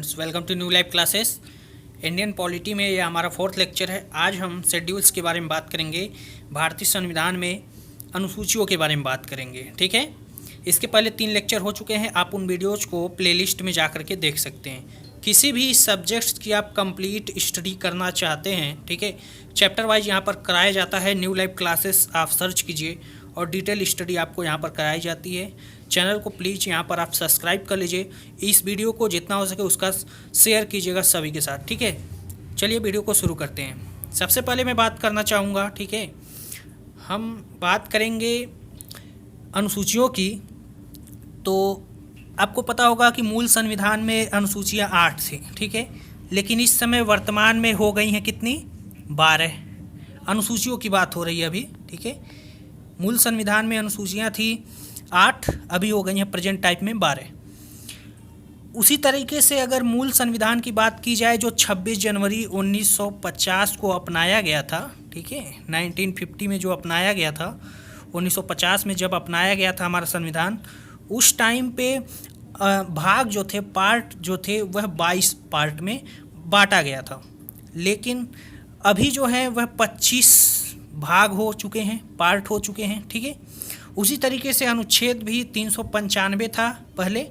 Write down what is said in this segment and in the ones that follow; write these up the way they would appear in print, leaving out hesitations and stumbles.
Students, welcome to new live classes. Indian polity में यह हमारा 4th लेक्चर है। आज हम शेड्यूल्स के बारे में बात करेंगे, भारतीय संविधान में अनुसूचियों के बारे में बात करेंगे। ठीक है, इसके पहले 3 लेक्चर हो चुके हैं, आप उन वीडियोज़ को प्लेलिस्ट में जा कर के देख सकते हैं। किसी भी सब्जेक्ट्स की आप कंप्लीट स्टडी करना चाहते हैं, ठीक है, चैप्टर वाइज यहाँ पर कराया जाता है। न्यू लाइव क्लासेस आप सर्च कीजिए और डिटेल स्टडी आपको यहाँ पर कराई जाती है। चैनल को प्लीज़ यहाँ पर आप सब्सक्राइब कर लीजिए। इस वीडियो को जितना हो सके उसका शेयर कीजिएगा सभी के साथ। ठीक है, चलिए वीडियो को शुरू करते हैं। सबसे पहले मैं बात करना चाहूँगा, ठीक है, हम बात करेंगे अनुसूचियों की। तो आपको पता होगा कि मूल संविधान में अनुसूचियाँ 8 थी, ठीक है, लेकिन इस समय वर्तमान में हो गई हैं कितनी, 12 अनुसूचियों की बात हो रही है अभी। ठीक है, मूल संविधान में अनुसूचियाँ थी 8, अभी हो गई हैं प्रेजेंट टाइप में 12। उसी तरीके से अगर मूल संविधान की बात की जाए जो 26 जनवरी 1950 को अपनाया गया था, ठीक है, 1950 में जो अपनाया गया था, 1950 में जब अपनाया गया था हमारा संविधान, उस टाइम पे भाग जो थे, पार्ट जो थे, वह 22 पार्ट में बांटा गया था। लेकिन अभी जो है वह 25 भाग हो चुके हैं, पार्ट हो चुके हैं। ठीक है, उसी तरीके से अनुच्छेद भी 395 था पहले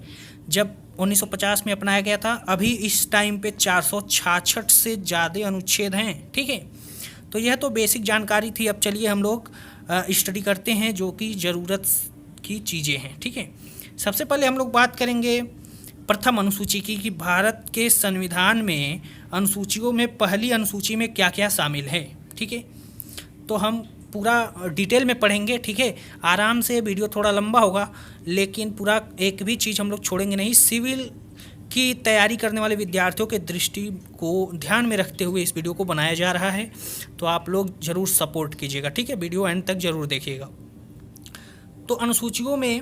जब 1950 में अपनाया गया था। अभी इस टाइम पे 466 से ज़्यादा अनुच्छेद हैं। ठीक है, तो यह तो बेसिक जानकारी थी। अब चलिए हम लोग स्टडी करते हैं जो कि ज़रूरत की चीज़ें हैं। ठीक है, सबसे पहले हम लोग बात करेंगे प्रथम अनुसूची की, कि भारत के संविधान में अनुसूचियों में पहली अनुसूची में क्या क्या शामिल है। ठीक है, तो हम पूरा डिटेल में पढ़ेंगे। ठीक है, आराम से, वीडियो थोड़ा लंबा होगा लेकिन पूरा एक भी चीज़ हम लोग छोड़ेंगे नहीं। सिविल की तैयारी करने वाले विद्यार्थियों के दृष्टि को ध्यान में रखते हुए इस वीडियो को बनाया जा रहा है, तो आप लोग ज़रूर सपोर्ट कीजिएगा। ठीक है, वीडियो एंड तक ज़रूर देखिएगा। तो अनुसूचियों में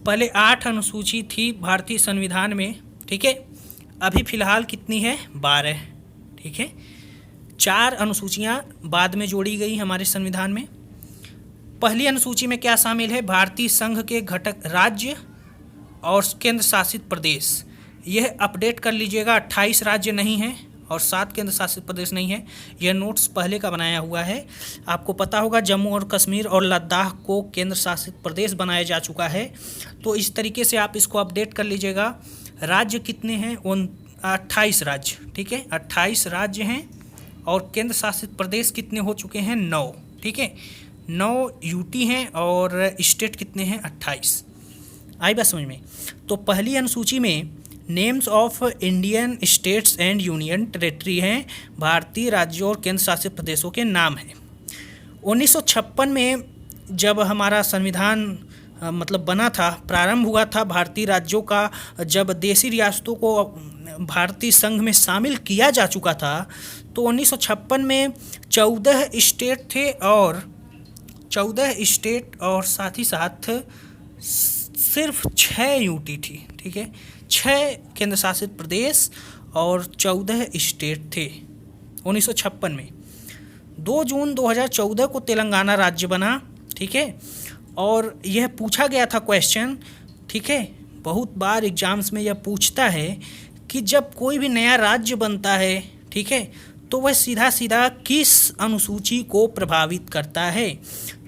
पहले 8 अनुसूची थी भारतीय संविधान में। ठीक है, अभी फ़िलहाल कितनी है, 12। ठीक है, 4 अनुसूचियाँ बाद में जोड़ी गई हमारे संविधान में। पहली अनुसूची में क्या शामिल है, भारतीय संघ के घटक राज्य और केंद्र शासित प्रदेश। यह अपडेट कर लीजिएगा, 28 राज्य नहीं है और 7 केंद्र शासित प्रदेश नहीं है। यह नोट्स पहले का बनाया हुआ है। आपको पता होगा जम्मू और कश्मीर और लद्दाख को केंद्र शासित प्रदेश बनाया जा चुका है, तो इस तरीके से आप इसको अपडेट कर लीजिएगा। राज्य कितने हैं, 28 राज्य। ठीक है, 28 राज्य हैं और केंद्र शासित प्रदेश कितने हो चुके हैं, 9। ठीक है, 9 यूटी हैं और स्टेट कितने हैं, 28। आई बात समझ में। तो पहली अनुसूची में names of Indian states and union territory हैं, भारतीय राज्यों और केंद्र शासित प्रदेशों के नाम हैं। 1956 में जब हमारा संविधान मतलब बना था, प्रारंभ हुआ था भारतीय राज्यों का, जब देशी रियासतों को भारतीय संघ में शामिल किया जा चुका था, तो 1956 में 14 स्टेट थे और 14 स्टेट और साथ ही साथ सिर्फ 6 यूटी थी। ठीक है, 6 केंद्र शासित प्रदेश और 14 स्टेट थे 1956 में। 2 जून 2014 को तेलंगाना राज्य बना। ठीक है, और यह पूछा गया था क्वेश्चन, ठीक है, बहुत बार एग्जाम्स में यह पूछता है कि जब कोई भी नया राज्य बनता है, ठीक है, तो वह सीधा सीधा किस अनुसूची को प्रभावित करता है,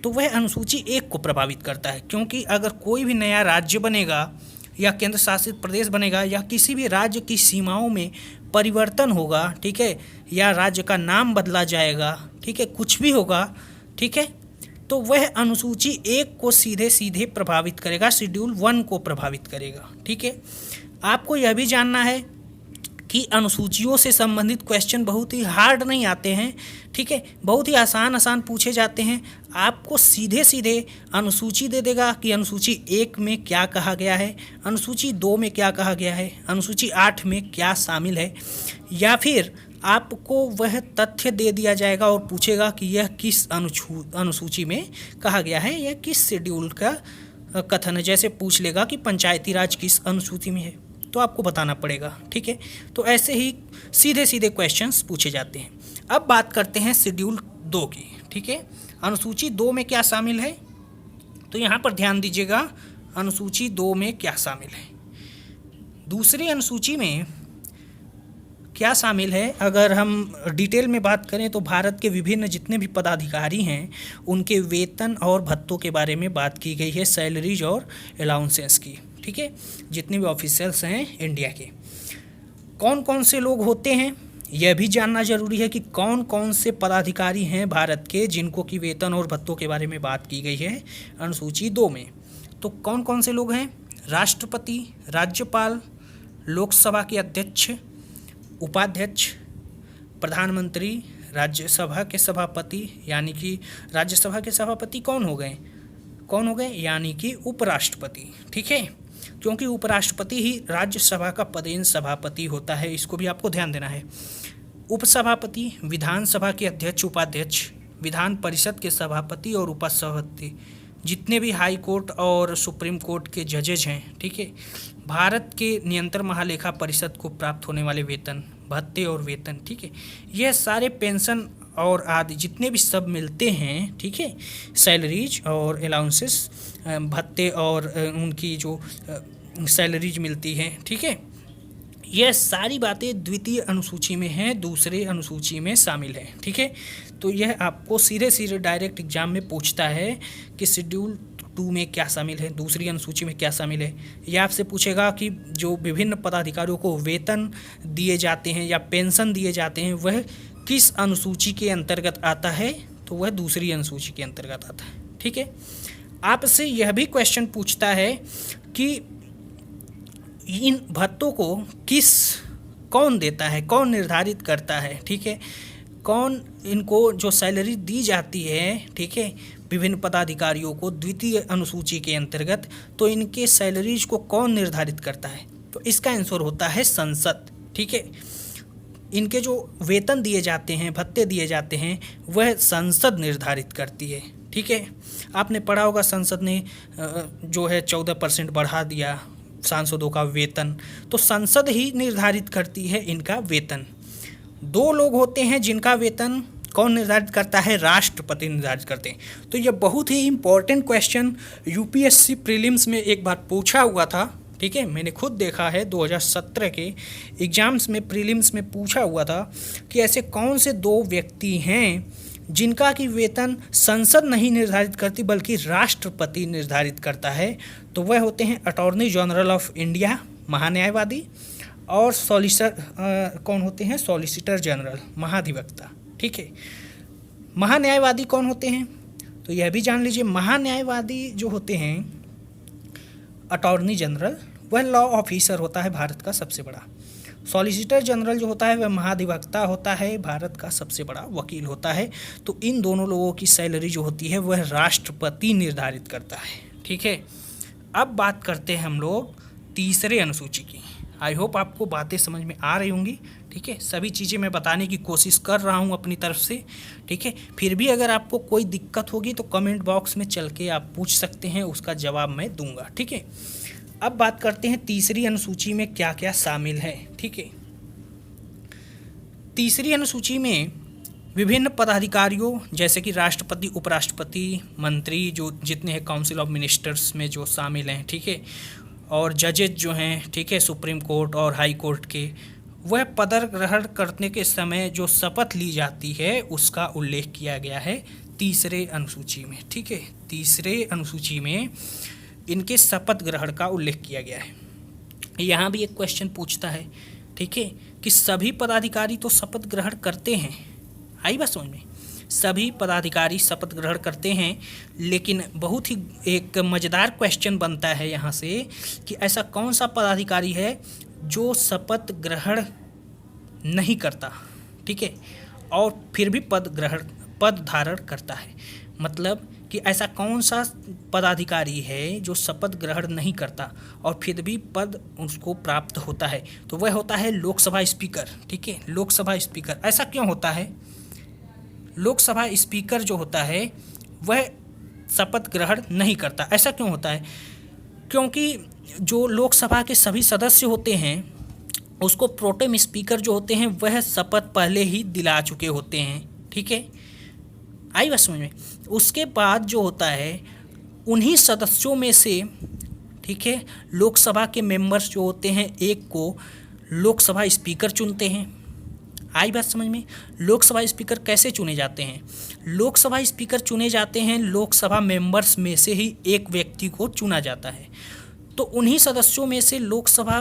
तो वह अनुसूची 1 को प्रभावित करता है। क्योंकि अगर कोई भी नया राज्य बनेगा या केंद्र शासित प्रदेश बनेगा या किसी भी राज्य की सीमाओं में परिवर्तन होगा, ठीक है, या राज्य का नाम बदला जाएगा, ठीक है, कुछ भी होगा, ठीक है, तो वह अनुसूची 1 को सीधे सीधे प्रभावित करेगा, शेड्यूल 1 को प्रभावित करेगा। ठीक है, आपको यह भी जानना है कि अनुसूचियों से संबंधित क्वेश्चन बहुत ही हार्ड नहीं आते हैं। ठीक है, बहुत ही आसान पूछे जाते हैं। आपको सीधे सीधे अनुसूची दे देगा कि अनुसूची 1 में क्या कहा गया है, अनुसूची 2 में क्या कहा गया है, अनुसूची 8 में क्या शामिल है, या फिर आपको वह तथ्य दे दिया जाएगा और पूछेगा कि यह किस अनुसूची में कहा गया है, यह किस शेड्यूल का कथन है। जैसे पूछ लेगा कि पंचायती राज किस अनुसूची में है, तो आपको बताना पड़ेगा। ठीक है, तो ऐसे ही सीधे सीधे क्वेश्चंस पूछे जाते हैं। अब बात करते हैं शेड्यूल 2 की। ठीक है, अनुसूची 2 में क्या शामिल है, तो यहाँ पर ध्यान दीजिएगा, अनुसूची 2 में क्या शामिल है। दूसरी अनुसूची में क्या शामिल है, अगर हम डिटेल में बात करें तो भारत के विभिन्न जितने भी पदाधिकारी हैं उनके वेतन और भत्तों के बारे में बात की गई है, सैलरीज और अलाउंसेस की। ठीक है, जितने भी ऑफिसर्स हैं इंडिया के, कौन कौन से लोग होते हैं यह भी जानना जरूरी है कि कौन कौन से पदाधिकारी हैं भारत के जिनको की वेतन और भत्तों के बारे में बात की गई है अनुसूची 2 में। तो कौन कौन से लोग हैं? राष्ट्रपति, राज्यपाल, लोकसभा के अध्यक्ष, उपाध्यक्ष, प्रधानमंत्री, राज्यसभा के सभापति, यानी कि राज्यसभा के सभापति कौन हो गए, यानी कि उपराष्ट्रपति। ठीक है, क्योंकि उपराष्ट्रपति ही राज्यसभा का पदेन सभापति होता है, इसको भी आपको ध्यान देना है। उपसभापति, विधानसभा के अध्यक्ष उपाध्यक्ष, विधान परिषद के सभापति और उपसभापति, जितने भी हाई कोर्ट और सुप्रीम कोर्ट के जजेज हैं। ठीक है, भारत के नियंत्रण महालेखा परिषद को प्राप्त होने वाले वेतन, भत्ते और वेतन। ठीक है, यह सारे पेंशन और आदि जितने भी सब मिलते हैं, ठीक है, सैलरीज और अलाउंसेस, भत्ते और उनकी जो सैलरीज मिलती हैं, ठीक है, यह सारी बातें द्वितीय अनुसूची में हैं, दूसरे अनुसूची में शामिल हैं। ठीक है, तो यह आपको सीधे डायरेक्ट एग्जाम में पूछता है कि शेड्यूल 2 में क्या शामिल है, दूसरी अनुसूची में क्या शामिल है। यह आपसे पूछेगा कि जो विभिन्न पदाधिकारियों को वेतन दिए जाते हैं या पेंशन दिए जाते हैं वह किस अनुसूची के अंतर्गत आता है, तो वह दूसरी अनुसूची के अंतर्गत आता है। ठीक है, आपसे यह भी क्वेश्चन पूछता है कि इन भत्तों को कौन देता है, कौन निर्धारित करता है। ठीक है, कौन इनको जो सैलरी दी जाती है, ठीक है, विभिन्न पदाधिकारियों को द्वितीय अनुसूची के अंतर्गत, तो इनके सैलरीज को कौन निर्धारित करता है, तो इसका आंसर होता है संसद। ठीक है, इनके जो वेतन दिए जाते हैं, भत्ते दिए जाते हैं, वह संसद निर्धारित करती है। ठीक है, आपने पढ़ा होगा संसद ने जो है 14% बढ़ा दिया सांसदों का वेतन, तो संसद ही निर्धारित करती है इनका वेतन। 2 लोग होते हैं जिनका वेतन कौन निर्धारित करता है, राष्ट्रपति निर्धारित करते हैं। तो यह बहुत ही इम्पोर्टेंट क्वेश्चन यूपीएससी प्रीलिम्स में एक बार पूछा हुआ था। ठीक है, मैंने खुद देखा है 2017 के एग्जाम्स में प्रीलिम्स में पूछा हुआ था कि ऐसे कौन से 2 व्यक्ति हैं जिनका कि वेतन संसद नहीं निर्धारित करती बल्कि राष्ट्रपति निर्धारित करता है। तो वह होते हैं अटॉर्नी जनरल ऑफ इंडिया, महान्यायवादी, और कौन होते हैं, सॉलिसिटर जनरल, महाधिवक्ता। ठीक है, महान्यायवादी कौन होते हैं, तो यह भी जान लीजिए। महान्यायवादी जो होते हैं अटॉर्नी जनरल, वह लॉ ऑफिसर होता है भारत का सबसे बड़ा। सॉलिसिटर जनरल जो होता है वह महाधिवक्ता होता है, भारत का सबसे बड़ा वकील होता है। तो इन दोनों लोगों की सैलरी जो होती है वह राष्ट्रपति निर्धारित करता है। ठीक है, अब बात करते हैं हम लोग तीसरे अनुसूची की। आई होप आपको बातें समझ में आ रही होंगी। ठीक है, सभी चीज़ें मैं बताने की कोशिश कर रहा हूँ अपनी तरफ से। ठीक है, फिर भी अगर आपको कोई दिक्कत होगी तो कमेंट बॉक्स में चल के आप पूछ सकते हैं, उसका जवाब मैं दूंगा। ठीक है, अब बात करते हैं तीसरी अनुसूची में क्या क्या शामिल है। ठीक है, तीसरी अनुसूची में विभिन्न पदाधिकारियों जैसे कि राष्ट्रपति, उपराष्ट्रपति, मंत्री, जो जितने हैं काउंसिल ऑफ मिनिस्टर्स में जो शामिल हैं, ठीक है, और जजेज जो हैं, ठीक है, सुप्रीम कोर्ट और हाई कोर्ट के, वह पद ग्रहण करने के समय जो शपथ ली जाती है उसका उल्लेख किया गया है तीसरे अनुसूची में। ठीक है, तीसरे अनुसूची में इनके शपथ ग्रहण का उल्लेख किया गया है। यहाँ भी एक क्वेश्चन पूछता है, ठीक है, कि सभी पदाधिकारी तो शपथ ग्रहण करते हैं। आई बात समझ में, सभी पदाधिकारी शपथ ग्रहण करते हैं, लेकिन बहुत ही एक मज़ेदार क्वेश्चन बनता है यहाँ से कि ऐसा कौन सा पदाधिकारी है जो शपथ ग्रहण नहीं करता, ठीक है, और फिर भी पद धारण करता है। मतलब कि ऐसा कौन सा पदाधिकारी है जो शपथ ग्रहण नहीं करता और फिर भी पद उसको प्राप्त होता है, तो वह होता है लोकसभा स्पीकर। ठीक है, लोकसभा स्पीकर। ऐसा क्यों होता है? लोकसभा स्पीकर जो होता है वह शपथ ग्रहण नहीं करता। ऐसा क्यों होता है? क्योंकि जो लोकसभा के सभी सदस्य होते हैं उसको प्रोटेम स्पीकर जो होते हैं वह शपथ पहले ही दिला चुके होते हैं। ठीक है, आई बात समझ में। उसके बाद जो होता है उन्हीं सदस्यों में से, ठीक है, लोकसभा के मेंबर्स जो होते हैं एक को लोकसभा स्पीकर चुनते हैं। आई बात समझ में। लोकसभा स्पीकर कैसे चुने जाते हैं? लोकसभा स्पीकर चुने जाते हैं लोकसभा मेंबर्स में से ही एक व्यक्ति को चुना जाता है। तो उन्हीं सदस्यों में से लोकसभा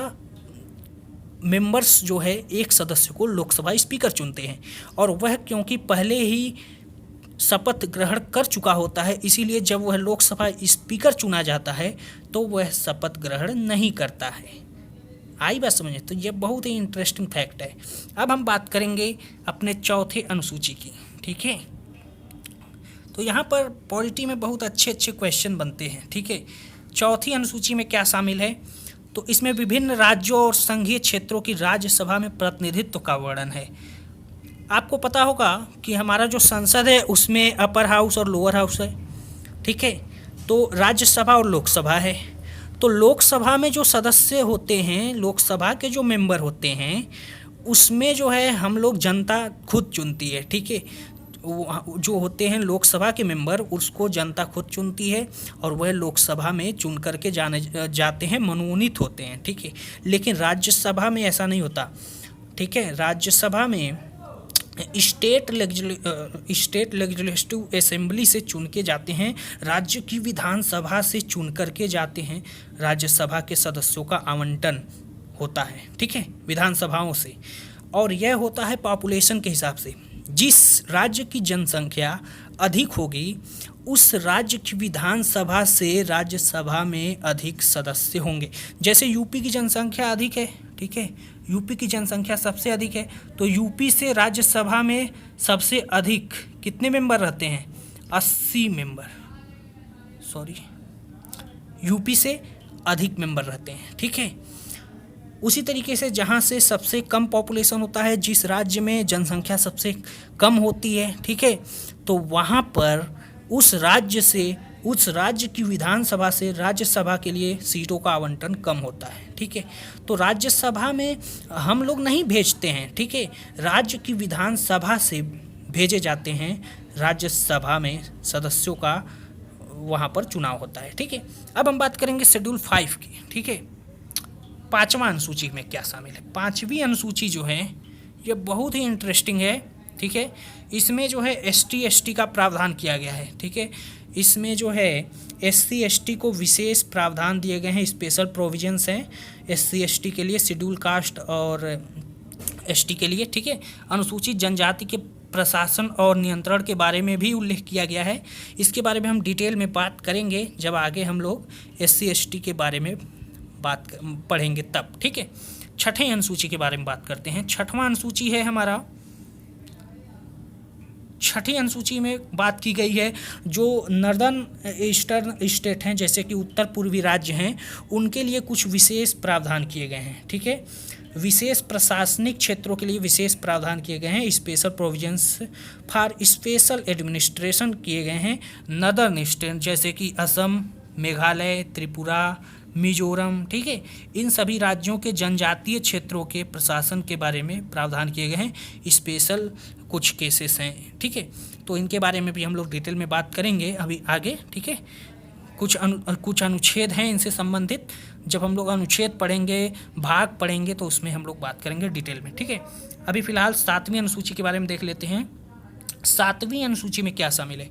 मेंबर्स जो है एक सदस्य को लोकसभा स्पीकर चुनते हैं, और वह क्योंकि पहले ही शपथ ग्रहण कर चुका होता है, इसीलिए जब वह लोकसभा स्पीकर चुना जाता है तो वह शपथ ग्रहण नहीं करता है। आई बात समझे? तो यह बहुत ही इंटरेस्टिंग फैक्ट है। अब हम बात करेंगे अपने चौथे अनुसूची की, ठीक है। तो यहाँ पर पॉलिटी में बहुत अच्छे अच्छे क्वेश्चन बनते हैं, ठीक है। चौथी अनुसूची में क्या शामिल है? तो इसमें विभिन्न राज्यों और संघीय क्षेत्रों की राज्यसभा में प्रतिनिधित्व का वर्णन है। आपको पता होगा कि हमारा जो संसद है उसमें अपर हाउस और लोअर हाउस है, ठीक है। तो राज्यसभा और लोकसभा है। तो लोकसभा में जो सदस्य होते हैं, लोकसभा के जो मेंबर होते हैं, उसमें जो है हम लोग जनता खुद चुनती है, ठीक है। जो होते हैं लोकसभा के मेंबर, उसको जनता खुद चुनती है और वह लोकसभा में चुन करके जाते हैं, मनोनीत होते हैं, ठीक है। लेकिन राज्यसभा में ऐसा नहीं होता, ठीक है। राज्यसभा में स्टेट लेजिस्लेटिव असेंबली से चुन के जाते हैं, राज्य की विधानसभा से चुन करके जाते हैं। राज्यसभा के सदस्यों का आवंटन होता है, ठीक है, विधानसभाओं से, और यह होता है पॉपुलेशन के हिसाब से। जिस राज्य की जनसंख्या अधिक होगी उस राज्य की विधानसभा से राज्यसभा में अधिक सदस्य होंगे। जैसे यूपी की जनसंख्या अधिक है, ठीक है, यूपी की जनसंख्या सबसे अधिक है, तो यूपी से राज्यसभा में सबसे अधिक कितने मेंबर रहते हैं? 80 मेंबर, यूपी से अधिक मेंबर रहते हैं, ठीक है। उसी तरीके से जहाँ से सबसे कम पॉपुलेशन होता है, जिस राज्य में जनसंख्या सबसे कम होती है, ठीक है, तो वहाँ पर उस राज्य की विधानसभा से राज्यसभा के लिए सीटों का आवंटन कम होता है, ठीक है। तो राज्यसभा में हम लोग नहीं भेजते हैं, ठीक है, राज्य की विधानसभा से भेजे जाते हैं, राज्यसभा में सदस्यों का वहाँ पर चुनाव होता है, ठीक है। अब हम बात करेंगे शेड्यूल 5 की, ठीक है। पाँचवां अनुसूची में क्या शामिल है? पाँचवीं अनुसूची जो है ये बहुत ही इंटरेस्टिंग है, ठीक है। इसमें जो है ST/ST का प्रावधान किया गया है, ठीक है। इसमें जो है SC/ST को विशेष प्रावधान दिए गए हैं, स्पेशल प्रोविजंस हैं SC/ST के लिए, शेड्यूल कास्ट और ST के लिए, ठीक है। अनुसूचित जनजाति के प्रशासन और नियंत्रण के बारे में भी उल्लेख किया गया है। इसके बारे में हम डिटेल में बात करेंगे जब आगे हम लोग SC/ST के बारे में बात पढ़ेंगे तब, ठीक है। छठे अनुसूची के बारे में बात करते हैं। छठवां अनुसूची है हमारा, छठी अनुसूची में बात की गई है जो नॉर्दर्न ईस्टर्न स्टेट हैं, जैसे कि उत्तर पूर्वी राज्य हैं, उनके लिए कुछ विशेष प्रावधान किए गए हैं, ठीक है। विशेष प्रशासनिक क्षेत्रों के लिए विशेष प्रावधान किए गए हैं, special provisions for special administration किए गए हैं नॉर्दर्न स्टेट, जैसे कि असम, मेघालय, त्रिपुरा, मिजोरम, ठीक है। इन सभी राज्यों के जनजातीय क्षेत्रों के प्रशासन के बारे में प्रावधान किए गए हैं, स्पेशल कुछ केसेस हैं, ठीक है। तो इनके बारे में भी हम लोग डिटेल में बात करेंगे अभी आगे, ठीक है। कुछ अनुच्छेद हैं इनसे संबंधित, जब हम लोग अनुच्छेद पढ़ेंगे, भाग पढ़ेंगे, तो उसमें हम लोग बात करेंगे डिटेल में, ठीक है। अभी फ़िलहाल 7वीं अनुसूची के बारे में देख लेते हैं। 7वीं अनुसूची में क्या शामिल है?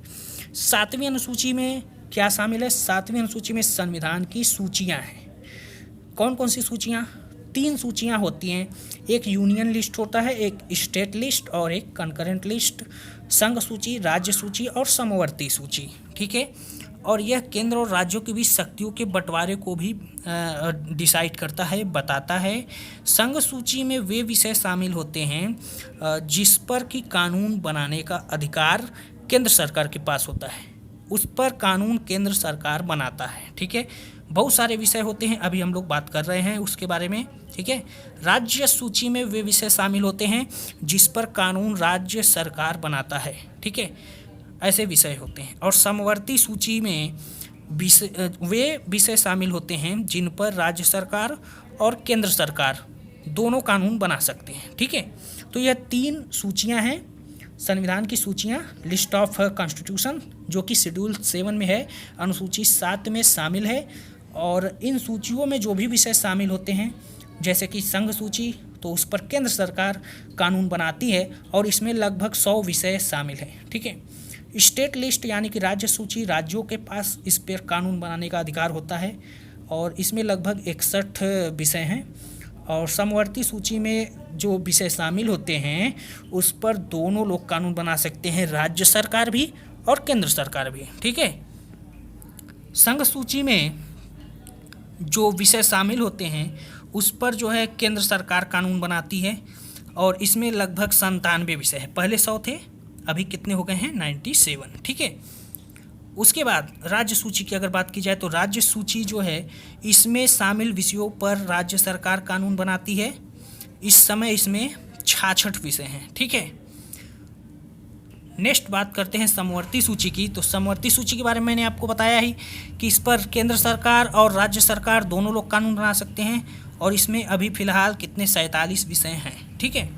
7वीं अनुसूची में क्या शामिल है? 7वीं अनुसूची में संविधान की सूचियाँ हैं। कौन कौन सी सूचियाँ? 3 सूचियाँ होती हैं, एक यूनियन लिस्ट होता है, एक स्टेट लिस्ट और एक कंकरेंट लिस्ट, संघ सूची, राज्य सूची और समवर्ती सूची, ठीक है। और यह केंद्र और राज्यों के बीच शक्तियों के बंटवारे को भी डिसाइड करता है, बताता है। संघ सूची में वे विषय शामिल होते हैं जिस पर कि कानून बनाने का अधिकार केंद्र सरकार के पास होता है, उस पर कानून केंद्र सरकार बनाता है, ठीक है। बहुत सारे विषय होते हैं, अभी हम लोग बात कर रहे हैं उसके बारे में, ठीक है। राज्य सूची में वे विषय शामिल होते हैं जिस पर कानून राज्य सरकार बनाता है, ठीक है, ऐसे विषय होते हैं। और समवर्ती सूची में वे विषय शामिल होते हैं जिन पर राज्य सरकार और केंद्र सरकार दोनों कानून बना सकते हैं, ठीक है। तो यह 3 सूचियां हैं संविधान की सूचियां, लिस्ट ऑफ कॉन्स्टिट्यूशन जो कि शेड्यूल 7 में है, अनुसूची 7 में शामिल है। और इन सूचियों में जो भी विषय शामिल होते हैं, जैसे कि संघ सूची, तो उस पर केंद्र सरकार कानून बनाती है और इसमें लगभग 100 विषय शामिल हैं। ठीक है, स्टेट लिस्ट यानी कि राज्य सूची, राज्यों के पास इस पर कानून बनाने का अधिकार होता है और इसमें लगभग 61 विषय हैं। और समवर्ती सूची में जो विषय शामिल होते हैं उस पर दोनों लोग कानून बना सकते हैं, राज्य सरकार भी और केंद्र सरकार भी। ठीक है, संघ सूची में जो विषय शामिल होते हैं उस पर जो है केंद्र सरकार कानून बनाती है और इसमें लगभग 97 विषय है। पहले 100 थे, अभी कितने हो गए हैं? 97। ठीक है, उसके बाद राज्य सूची की अगर बात की जाए तो राज्य सूची जो है इसमें शामिल विषयों पर राज्य सरकार कानून बनाती है। इस समय इसमें 66 विषय हैं। ठीक है, नेक्स्ट बात करते हैं समवर्ती सूची की। तो समवर्ती सूची के बारे में मैंने आपको बताया ही कि इस पर केंद्र सरकार और राज्य सरकार दोनों लोग कानून बना सकते हैं और इसमें अभी फ़िलहाल कितने 47 विषय हैं। ठीक है,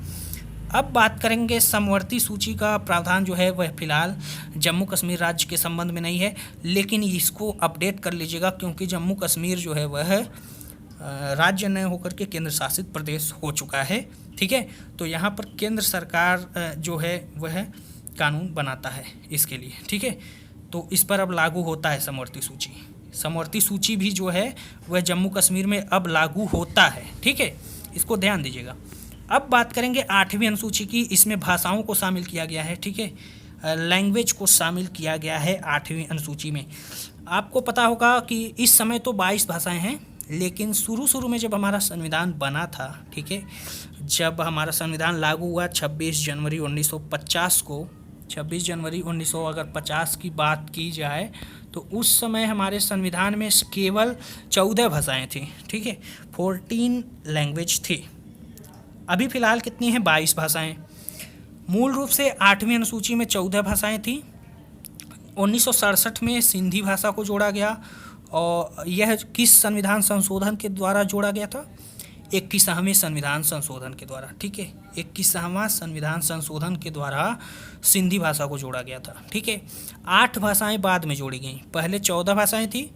अब बात करेंगे समवर्ती सूची का प्रावधान जो है वह फ़िलहाल जम्मू कश्मीर राज्य के संबंध में नहीं है, लेकिन इसको अपडेट कर लीजिएगा क्योंकि जम्मू कश्मीर जो है वह राज्य न होकर के केंद्र शासित प्रदेश हो चुका है। ठीक है, तो यहाँ पर केंद्र सरकार जो है वह कानून बनाता है इसके लिए। ठीक है, तो इस पर अब लागू होता है समवर्ती सूची। समवर्ती सूची भी जो है वह जम्मू कश्मीर में अब लागू होता है। ठीक है, इसको ध्यान दीजिएगा। अब बात करेंगे 8वीं अनुसूची की। इसमें भाषाओं को शामिल किया गया है। ठीक है, लैंग्वेज को शामिल किया गया है 8वीं अनुसूची में। आपको पता होगा कि इस समय तो 22 भाषाएं हैं, लेकिन शुरू में जब हमारा संविधान बना था, ठीक है, जब हमारा संविधान लागू हुआ 26 जनवरी 1950 को, 26 जनवरी 1950 की बात की जाए तो उस समय हमारे संविधान में केवल 14 भाषाएं थी। ठीक है, 14 लैंग्वेज थी। अभी फ़िलहाल कितनी हैं? 22 भाषाएं। मूल रूप से 8वीं अनुसूची में 14 भाषाएं थी। 1967 में सिंधी भाषा को जोड़ा गया और यह किस संविधान संशोधन के द्वारा जोड़ा गया था? 21वें संविधान संशोधन के द्वारा। ठीक है, 21वां संविधान संशोधन के द्वारा सिंधी भाषा को जोड़ा गया था। ठीक है, 8 भाषाएं बाद में जोड़ी गई। पहले 14 भाषाएं थी,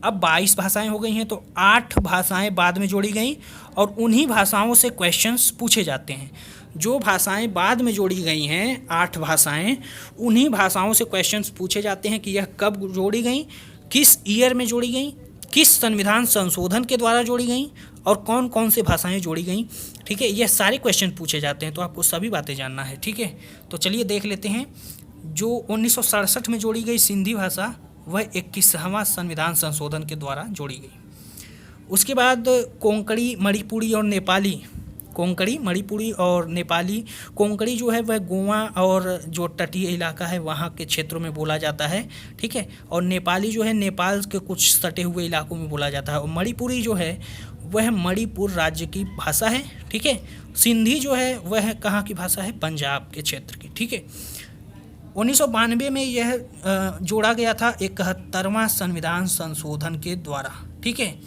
अब 22 भाषाएं हो गई हैं, तो 8 भाषाएं बाद में जोड़ी गई और उन्हीं भाषाओं से क्वेश्चंस पूछे जाते हैं। जो भाषाएं बाद में जोड़ी गई हैं, 8 भाषाएं, उन्हीं भाषाओं से क्वेश्चंस पूछे जाते हैं कि यह कब जोड़ी गई, किस ईयर में जोड़ी गई, किस संविधान संशोधन के द्वारा जोड़ी गई और कौन कौन से भाषाएं जोड़ी गई। ठीक है, यह सारे क्वेश्चन पूछे जाते हैं, तो आपको सभी बातें जानना है। ठीक है, तो चलिए देख लेते हैं। जो 1967 में जोड़ी गई सिंधी भाषा वह 21वां संविधान संशोधन के द्वारा जोड़ी गई। उसके बाद कोंकणी, मणिपुरी और नेपाली। कोंकणी, मणिपुरी और नेपाली। कोंकणी जो है वह गोवा और जो तटीय इलाका है वहाँ के क्षेत्रों में बोला जाता है। ठीक है, और नेपाली जो है नेपाल के कुछ सटे हुए इलाकों में बोला जाता है। और मणिपुरी जो है वह मणिपुर राज्य की भाषा है। ठीक है, सिंधी जो है वह कहाँ की भाषा है? पंजाब के क्षेत्र की। ठीक है, 1992 में यह जोड़ा गया था 71वां संविधान संशोधन के द्वारा। ठीक है,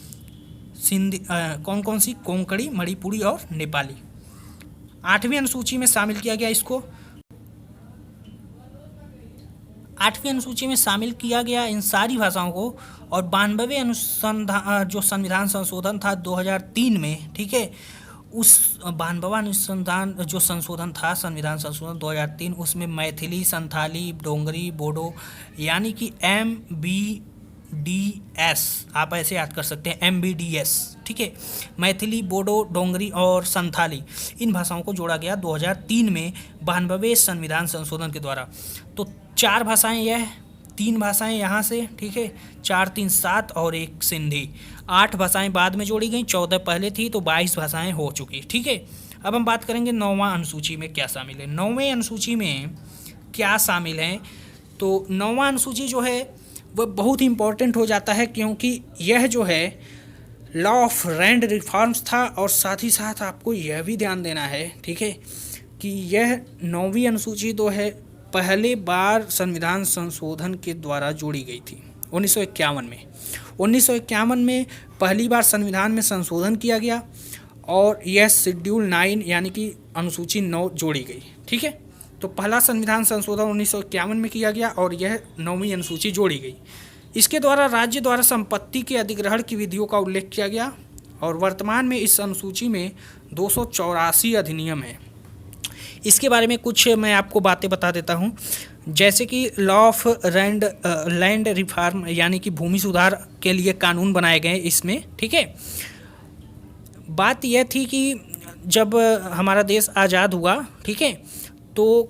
सिंधी कौन कौन सी? कोंकणी, मणिपुरी और नेपाली 8वीं अनुसूची में शामिल किया गया। इसको 8वीं अनुसूची में शामिल किया गया इन सारी भाषाओं को। और 92वें अनुसंधान जो संविधान संशोधन था 2003 में, ठीक है, उस 92वां अनुसंधान जो संशोधन था संविधान संशोधन 2003, उसमें मैथिली, संथाली, डोंगरी, बोडो यानी कि MBDS, आप ऐसे याद कर सकते हैं MBDS। ठीक है, मैथिली, बोडो, डोंगरी और संथाली, इन भाषाओं को जोड़ा गया 2003 में 92वें संविधान संशोधन के द्वारा। तो 4 भाषाएं यह, 3 भाषाएं यहाँ से। ठीक है, 4 3 7 और 1 सिंधी। 8 भाषाएं बाद में जोड़ी गई, 14 पहले थी, तो 22 भाषाएं हो चुकी। ठीक है, अब हम बात करेंगे 9वां अनुसूची में क्या शामिल है। 9वें अनुसूची में क्या शामिल है? तो 9वां अनुसूची जो है वह बहुत इंपॉर्टेंट हो जाता है क्योंकि यह जो है लॉ ऑफ लैंड रिफॉर्म्स था। और साथ ही साथ आपको यह भी ध्यान देना है, ठीक है, कि यह 9वीं अनुसूची तो है पहले बार संविधान संशोधन के द्वारा जोड़ी गई थी 1951 में। 1951 में पहली बार संविधान में संशोधन किया गया और यह शेड्यूल 9 यानी कि अनुसूची 9 जोड़ी गई। ठीक है, तो पहला संविधान संशोधन 1951 में किया गया और यह 9वीं अनुसूची जोड़ी गई। इसके द्वारा राज्य द्वारा संपत्ति के अधिग्रहण की विधियों का उल्लेख किया गया और वर्तमान में इस अनुसूची में 284 अधिनियम है। इसके बारे में कुछ मैं आपको बातें बता देता हूँ, जैसे कि लॉ ऑफ लैंड रिफॉर्म यानी कि भूमि सुधार के लिए कानून बनाए गए इसमें, ठीक है। बात यह थी कि जब हमारा देश आज़ाद हुआ, ठीक है, तो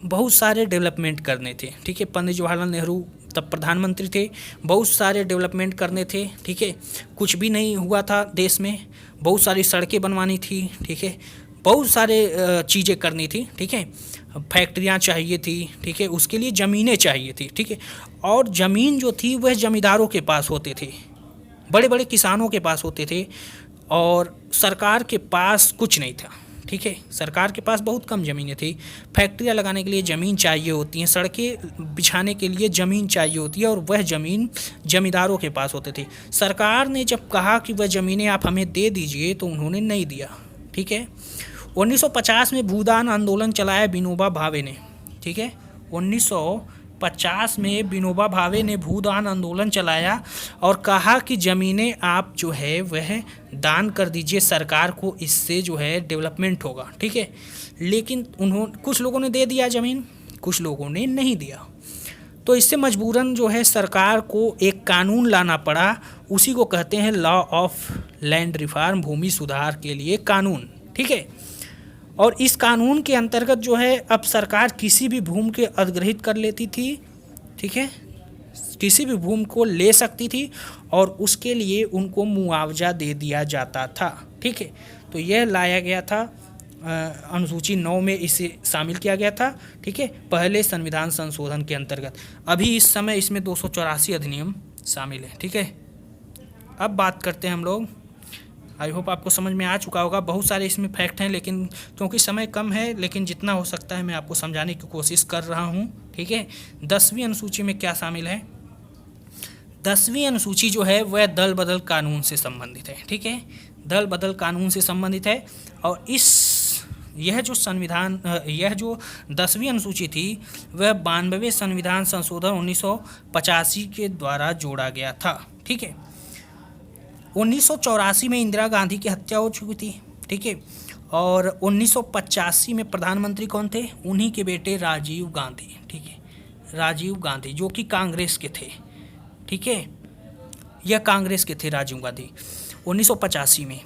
बहुत सारे डेवलपमेंट करने थे, ठीक है। पंडित जवाहरलाल नेहरू तब प्रधानमंत्री थे, बहुत सारे डेवलपमेंट करने थे, ठीक है। कुछ भी नहीं हुआ था देश में, बहुत सारी सड़कें बनवानी थी, ठीक है, बहुत सारे चीज़ें करनी थी, ठीक है। फैक्ट्रियाँ चाहिए थी, ठीक है, उसके लिए ज़मीनें चाहिए थी, ठीक है। और ज़मीन जो थी वह ज़मींदारों के पास होते थे, बड़े बड़े किसानों के पास होते थे, और सरकार के पास कुछ नहीं था, ठीक है। सरकार के पास बहुत कम ज़मीनें थी। फैक्ट्रियाँ लगाने के लिए ज़मीन चाहिए होती हैं, सड़कें बिछाने के लिए ज़मीन चाहिए होती है, और वह ज़मीन ज़मींदारों के पास होते थे। सरकार ने जब कहा कि वह ज़मीनें आप हमें दे दीजिए तो उन्होंने नहीं दिया, ठीक है। 1950 में भूदान आंदोलन चलाया विनोबा भावे ने, ठीक है। 1950 में विनोबा भावे ने भूदान आंदोलन चलाया और कहा कि ज़मीनें आप जो है वह दान कर दीजिए सरकार को, इससे जो है डेवलपमेंट होगा, ठीक है। लेकिन कुछ लोगों ने दे दिया ज़मीन, कुछ लोगों ने नहीं दिया, तो इससे मजबूरन जो है सरकार को एक कानून लाना पड़ा, उसी को कहते हैं लॉ ऑफ लैंड रिफॉर्म, भूमि सुधार के लिए कानून, ठीक है। और इस कानून के अंतर्गत जो है अब सरकार किसी भी भूमि के अधिग्रहित कर लेती थी, ठीक है, किसी भी भूमि को ले सकती थी और उसके लिए उनको मुआवजा दे दिया जाता था, ठीक है। तो यह लाया गया था, अनुसूची 9 में इसे शामिल किया गया था, ठीक है, पहले संविधान संशोधन के अंतर्गत। अभी इस समय इसमें 284 अधिनियम शामिल है, ठीक है। अब बात करते हैं हम लोग, आई होप आपको समझ में आ चुका होगा, बहुत सारे इसमें फैक्ट हैं, लेकिन क्योंकि समय कम है, लेकिन जितना हो सकता है मैं आपको समझाने की कोशिश कर रहा हूँ, ठीक है। 10वीं अनुसूची में क्या शामिल है? 10वीं अनुसूची जो है वह दल बदल कानून से संबंधित है, ठीक है, दल बदल कानून से संबंधित है। और यह जो 10वीं अनुसूची थी वह 92वें संविधान संशोधन 1985 के द्वारा जोड़ा गया था, ठीक है। 1984 में इंदिरा गांधी की हत्या हो चुकी थी, ठीक है, और 1985 में प्रधानमंत्री कौन थे? उन्हीं के बेटे राजीव गांधी, ठीक है, राजीव गांधी जो कि कांग्रेस के थे, ठीक है, यह कांग्रेस के थे राजीव गांधी 1985 में।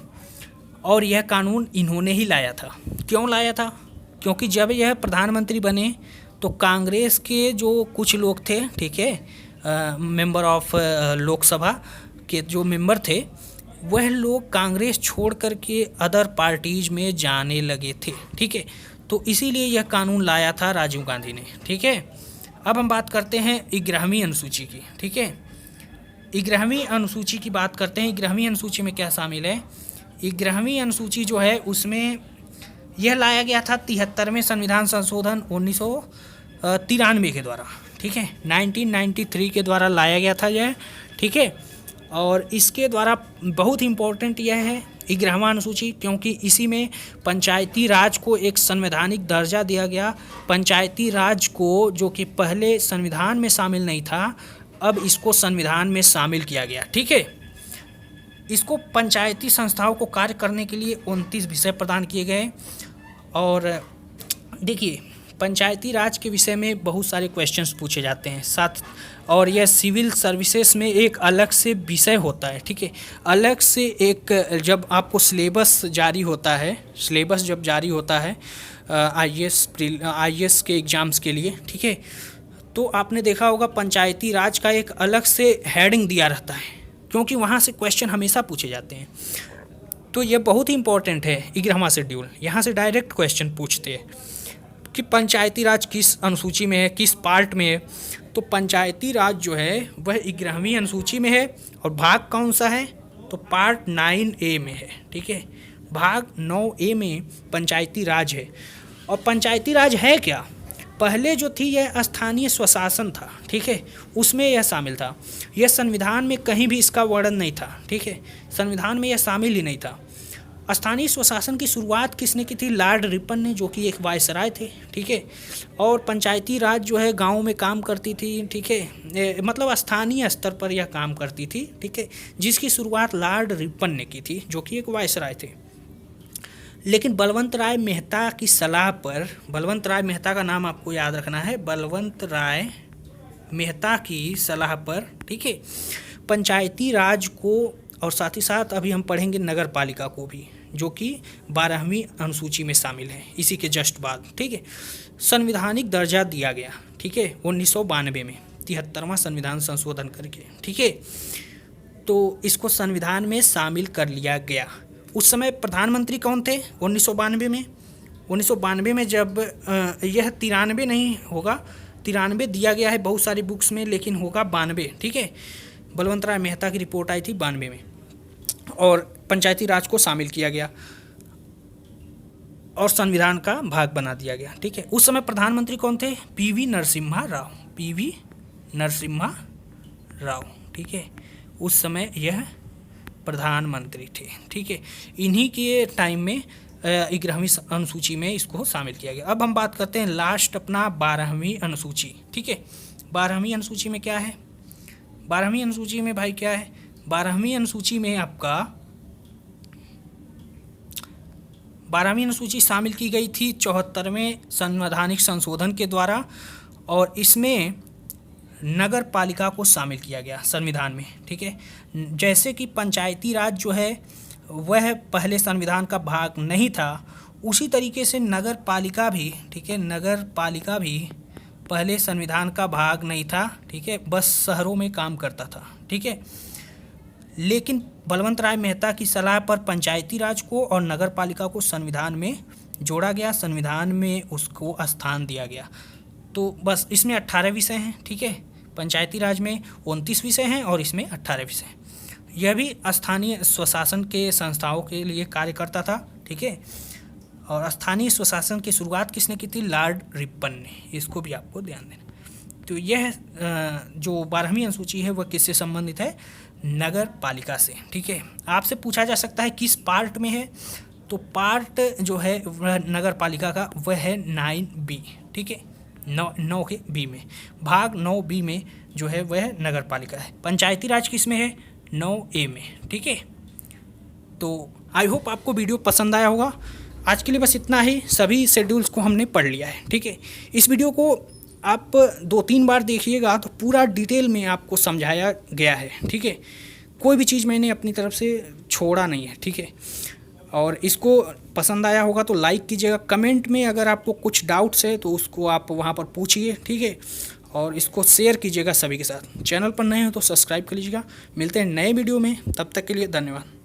और यह कानून इन्होंने ही लाया था। क्यों लाया था? क्योंकि जब यह प्रधानमंत्री बने तो कांग्रेस के जो कुछ लोग थे, ठीक है, मेंबर ऑफ लोकसभा के जो मेंबर थे, वह लोग कांग्रेस छोड़ कर के अदर पार्टीज़ में जाने लगे थे, ठीक है। तो इसीलिए यह कानून लाया था राजीव गांधी ने, ठीक है। अब हम बात करते हैं 11वीं अनुसूची की, ठीक है। 11वीं अनुसूची की बात करते हैं। 11वीं अनुसूची में क्या शामिल है? 11वीं अनुसूची जो है उसमें यह लाया गया था 73वें संविधान संशोधन 1993 के द्वारा, ठीक है, 1993 के द्वारा लाया गया था यह, ठीक है। और इसके द्वारा बहुत इम्पोर्टेंट यह है 11वां अनुसूची, क्योंकि इसी में पंचायती राज को एक संवैधानिक दर्जा दिया गया। पंचायती राज को, जो कि पहले संविधान में शामिल नहीं था, अब इसको संविधान में शामिल किया गया, ठीक है। इसको पंचायती संस्थाओं को कार्य करने के लिए 29 विषय प्रदान किए गए। और देखिए, पंचायती राज के विषय में बहुत सारे क्वेश्चंस पूछे जाते हैं साथ, और यह सिविल सर्विसेज में एक अलग से विषय होता है, ठीक है, अलग से एक, जब आपको सिलेबस जारी होता है, सिलेबस जब जारी होता है आईएएस के एग्ज़ाम्स के लिए, ठीक है, तो आपने देखा होगा पंचायती राज का एक अलग से हेडिंग दिया रहता है, क्योंकि वहाँ से क्वेश्चन हमेशा पूछे जाते हैं। तो ये बहुत ही इंपॉर्टेंट है 11वां शेड्यूल, यहाँ से डायरेक्ट क्वेश्चन पूछते हैं कि पंचायती राज किस अनुसूची में है, किस पार्ट में है। तो पंचायती राज जो है वह 11वीं अनुसूची में है, और भाग कौन सा है? तो पार्ट 9A में है, ठीक है, भाग 9A में पंचायती राज है। और पंचायती राज है क्या? पहले जो थी यह स्थानीय स्वशासन था, ठीक है, उसमें यह शामिल था। यह संविधान में कहीं भी इसका वर्णन नहीं था, ठीक है, संविधान में यह शामिल ही नहीं था। स्थानीय स्वशासन की शुरुआत किसने की थी? लॉर्ड रिपन ने, जो कि एक वायसराय थे, ठीक है। और पंचायती राज जो है गाँव में काम करती थी, ठीक है, मतलब स्थानीय स्तर पर यह काम करती थी, ठीक है, जिसकी शुरुआत लॉर्ड रिपन ने की थी, जो कि एक वायसराय थे। लेकिन बलवंत राय मेहता की सलाह पर, बलवंत राय मेहता का नाम आपको याद रखना है, बलवंत राय मेहता की सलाह पर, ठीक है, पंचायती राज को और साथ ही साथ अभी हम पढ़ेंगे नगर पालिका को भी, जो कि 12वीं अनुसूची में शामिल है, इसी के जस्ट बाद, ठीक है, संवैधानिक दर्जा दिया गया, ठीक है, 1992 में 73वां संविधान संशोधन करके, ठीक है। तो इसको संविधान में शामिल कर लिया गया। उस समय प्रधानमंत्री कौन थे 1992 में? 1992 में जब यह 93 नहीं होगा, 93 दिया गया है बहुत सारी बुक्स में, लेकिन होगा 92, ठीक है। बलवंत राय मेहता की रिपोर्ट आई थी 92 में और पंचायती राज को शामिल किया गया और संविधान का भाग बना दिया गया, ठीक है। उस समय प्रधानमंत्री कौन थे? पीवी नरसिम्हा राव, पीवी नरसिम्हा राव, ठीक है, उस समय यह प्रधानमंत्री थे, ठीक है। इन्हीं के टाइम में 11वीं अनुसूची में इसको शामिल किया गया। अब हम बात करते हैं लास्ट अपना 12वीं अनुसूची, ठीक है। 12वीं अनुसूची में क्या है? 12वीं अनुसूची में भाई क्या है? 12वीं अनुसूची में आपका 12वीं अनुसूची शामिल की गई थी 74वें संवैधानिक संशोधन के द्वारा और इसमें नगर पालिका को शामिल किया गया संविधान में, ठीक है। जैसे कि पंचायती राज जो है वह पहले संविधान का भाग नहीं था, उसी तरीके से नगर पालिका भी, ठीक है, नगर पालिका भी पहले संविधान का भाग नहीं था, ठीक है, बस शहरों में काम करता था, ठीक है। लेकिन बलवंत राय मेहता की सलाह पर पंचायती राज को और नगर पालिका को संविधान में जोड़ा गया, संविधान में उसको स्थान दिया गया। तो बस इसमें 18 विषय हैं, ठीक है, पंचायती राज में 29 विषय हैं और इसमें 18 विषय हैं। यह भी स्थानीय स्वशासन के संस्थाओं के लिए कार्य करता था, ठीक है। और स्थानीय स्वशासन की शुरुआत किसने की थी? लॉर्ड रिपन ने, इसको भी आपको ध्यान देना। तो यह जो 12वीं अनुसूची है वह किससे संबंधित है? नगर पालिका से, ठीक है। आपसे पूछा जा सकता है किस पार्ट में है, तो पार्ट जो है वह नगर पालिका का वह है 9B, ठीक है, 9 के बी में, भाग 9B में जो है वह नगर पालिका है। पंचायती राज किस में है? 9A में, ठीक है। तो आई होप आपको वीडियो पसंद आया होगा। आज के लिए बस इतना ही, सभी शेड्यूल्स को हमने पढ़ लिया है, ठीक है। इस वीडियो को आप 2-3 बार देखिएगा तो पूरा डिटेल में आपको समझाया गया है, ठीक है। कोई भी चीज़ मैंने अपनी तरफ से छोड़ा नहीं है, ठीक है। और इसको पसंद आया होगा तो लाइक कीजिएगा, कमेंट में अगर आपको कुछ डाउट्स है तो उसको आप वहाँ पर पूछिए, ठीक है। और इसको शेयर कीजिएगा सभी के साथ। चैनल पर नए हो तो सब्सक्राइब कर लीजिएगा। मिलते हैं नए वीडियो में, तब तक के लिए धन्यवाद।